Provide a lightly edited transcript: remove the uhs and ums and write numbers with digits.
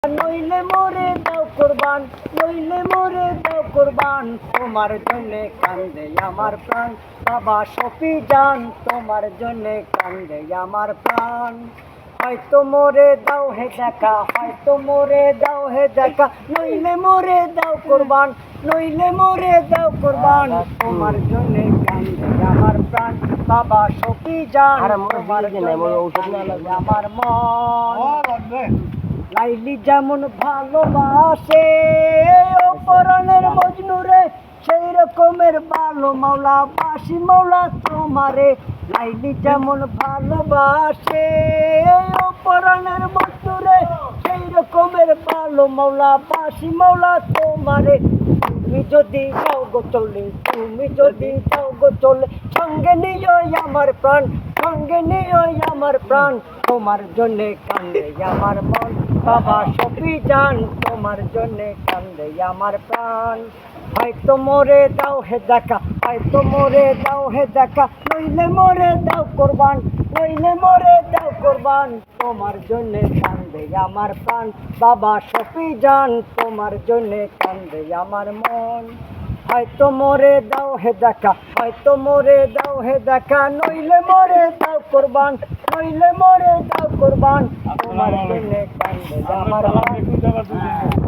নইলে মোরে দাও কুরবান, নইলে মোরে দাও কুরবান, তোমার জন্যে কান্দে আমার প্রাণ। বাবা শফি জান, তোমার জন্যে কান্দে আমার প্রাণ। হয়তো মোরে দাও হে দেখা, হয়তো মোরে দাও হে দেখা, নইলে মোরে দাও কুরবান, নইলে মোরে দাও কুরবান, তোমার জন্যে কান্দে আমার প্রাণ। বাবা শফি জান, তোমার জন্যে কান্দে আমার মন। লাইলি যেমন ভালোবাসে অপরাণের মজনুরে, সেই রকমের ভালো মাওলা বাসি মাওলা তোমারে। লাইলি যেমন ভালোবাসে অপরাণের মজনুরে, সেই রকমের ভালো মাওলা বাসি মাওলা তোমারে। তুমি যদি যাও গো চলে, তুমি যদি যাও গো চলে, সঙ্গে নিও আমার প্রাণ, সঙ্গে নিও আমার প্রাণ, তোমার জন্যে কান্দে আমার মন। বাবা শফি জান, তোমার জন্যে কান্দে আমার প্রাণ। হয়তো মোরে দাও হে দেখা, হয়তো মোরে দাও হে দেখা, নইলে মোরে দাও কুরবান, নইলে মোরে দাও কুরবান, তোমার জন্যে কান্দে আমার প্রাণ। বাবা শফি জান, তোমার জন্যে কান্দে আমার মন। হয়তো মোরে দাও হে দেখা, হয়তো মোরে দাও হে দেখা, নইলে মোরে দাও কুরবান, নইলে মোরে দাও কুরবান, তোমার জন্যে কান্দে আমার মন।